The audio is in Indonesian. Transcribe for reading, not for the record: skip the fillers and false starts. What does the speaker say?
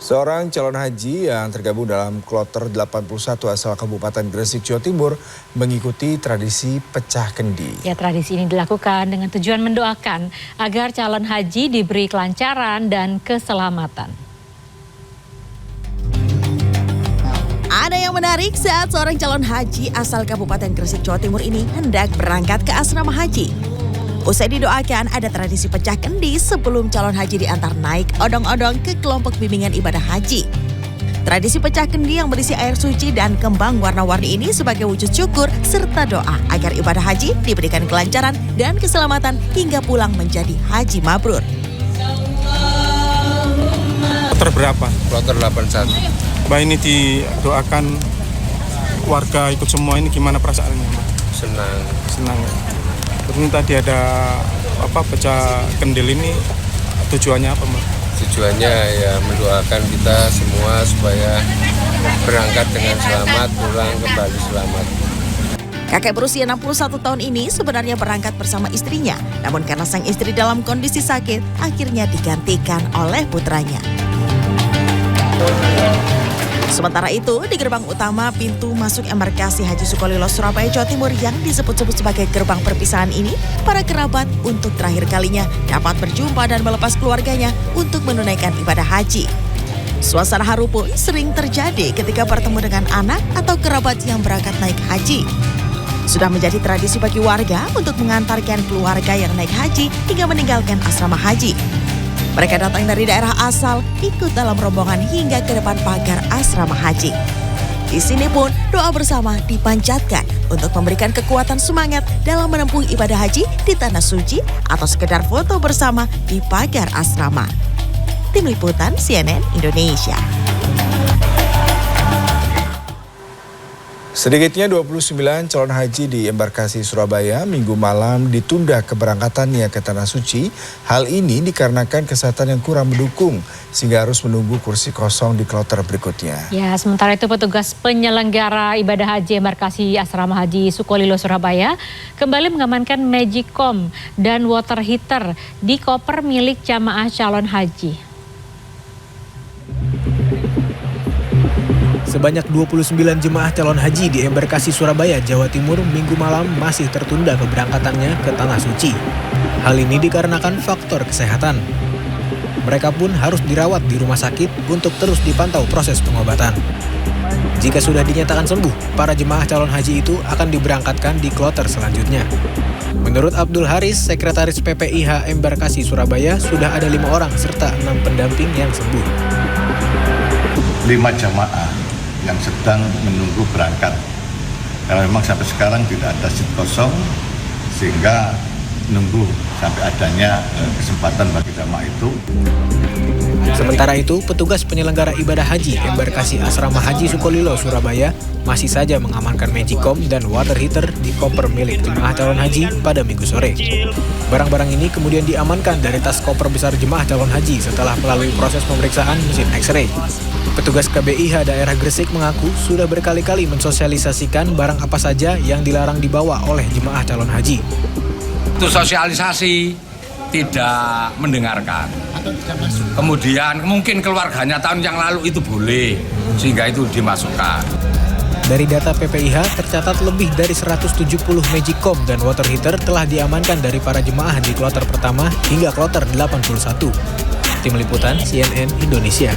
Seorang calon haji yang tergabung dalam kloter 81 asal Kabupaten Gresik, Jawa Timur mengikuti tradisi pecah kendi. Ya, tradisi ini dilakukan dengan tujuan mendoakan agar calon haji diberi kelancaran dan keselamatan. Ada yang menarik saat seorang calon haji asal Kabupaten Gresik, Jawa Timur ini hendak berangkat ke asrama haji. Usai didoakan, ada tradisi pecah kendi sebelum calon haji diantar naik odong-odong ke kelompok bimbingan ibadah haji. Tradisi pecah kendi yang berisi air suci dan kembang warna-warni ini sebagai wujud syukur serta doa agar ibadah haji diberikan kelancaran dan keselamatan hingga pulang menjadi haji mabrur. Kloter berapa? Kloter 81. Mbak, ini didoakan warga ikut semua, ini gimana perasaannya, Mbak? Senang. Ya. Terus ini tadi ada pecah kendil ini tujuannya apa, Mbak? Tujuannya ya mendoakan kita semua supaya berangkat dengan selamat, pulang kembali selamat. Kakek berusia 61 tahun ini sebenarnya berangkat bersama istrinya, namun karena sang istri dalam kondisi sakit, akhirnya digantikan oleh putranya. Sementara itu, di gerbang utama pintu masuk embarkasi Haji Sukolilo Surabaya, Jawa Timur yang disebut-sebut sebagai gerbang perpisahan ini, para kerabat untuk terakhir kalinya dapat berjumpa dan melepas keluarganya untuk menunaikan ibadah haji. Suasana haru pun sering terjadi ketika bertemu dengan anak atau kerabat yang berangkat naik haji. Sudah menjadi tradisi bagi warga untuk mengantarkan keluarga yang naik haji hingga meninggalkan asrama haji. Mereka datang dari daerah asal, ikut dalam rombongan hingga ke depan pagar asrama haji. Di sini pun doa bersama dipanjatkan untuk memberikan kekuatan semangat dalam menempuh ibadah haji di tanah suci atau sekedar foto bersama di pagar asrama. Tim Liputan CNN Indonesia. Sedikitnya 29 calon haji di embarkasi Surabaya minggu malam ditunda keberangkatannya ke Tanah Suci. Hal ini dikarenakan kesehatan yang kurang mendukung sehingga harus menunggu kursi kosong di kloter berikutnya. Ya, sementara itu petugas penyelenggara ibadah haji embarkasi Asrama Haji Sukolilo Surabaya kembali mengamankan Magicom dan water heater di koper milik jamaah calon haji. Sebanyak 29 jemaah calon haji di embarkasi Surabaya, Jawa Timur minggu malam masih tertunda keberangkatannya ke Tanah Suci. Hal ini dikarenakan faktor kesehatan. Mereka pun harus dirawat di rumah sakit untuk terus dipantau proses pengobatan. Jika sudah dinyatakan sembuh, para jemaah calon haji itu akan diberangkatkan di kloter selanjutnya. Menurut Abdul Haris, Sekretaris PPIH Embarkasi Surabaya, sudah ada 5 orang serta 6 pendamping yang sembuh. 5 jamaah yang sedang menunggu berangkat. Karena memang sampai sekarang tidak ada seat kosong, sehingga nunggu sampai adanya kesempatan bagi jamaah itu. Sementara itu, petugas penyelenggara ibadah haji embarkasi Asrama Haji Sukolilo Surabaya masih saja mengamankan Magicom dan water heater di koper milik jemaah calon haji pada Minggu sore. Barang-barang ini kemudian diamankan dari tas koper besar jemaah calon haji setelah melalui proses pemeriksaan mesin X-ray. Petugas KBIH daerah Gresik mengaku sudah berkali-kali mensosialisasikan barang apa saja yang dilarang dibawa oleh jemaah calon haji. Itu sosialisasi tidak mendengarkan. Kemudian mungkin keluarganya tahun yang lalu itu boleh, sehingga itu dimasukkan. Dari data PPIH tercatat lebih dari 170 Magicom dan water heater telah diamankan dari para jemaah di kloter pertama hingga kloter 81. Tim Liputan CNN Indonesia.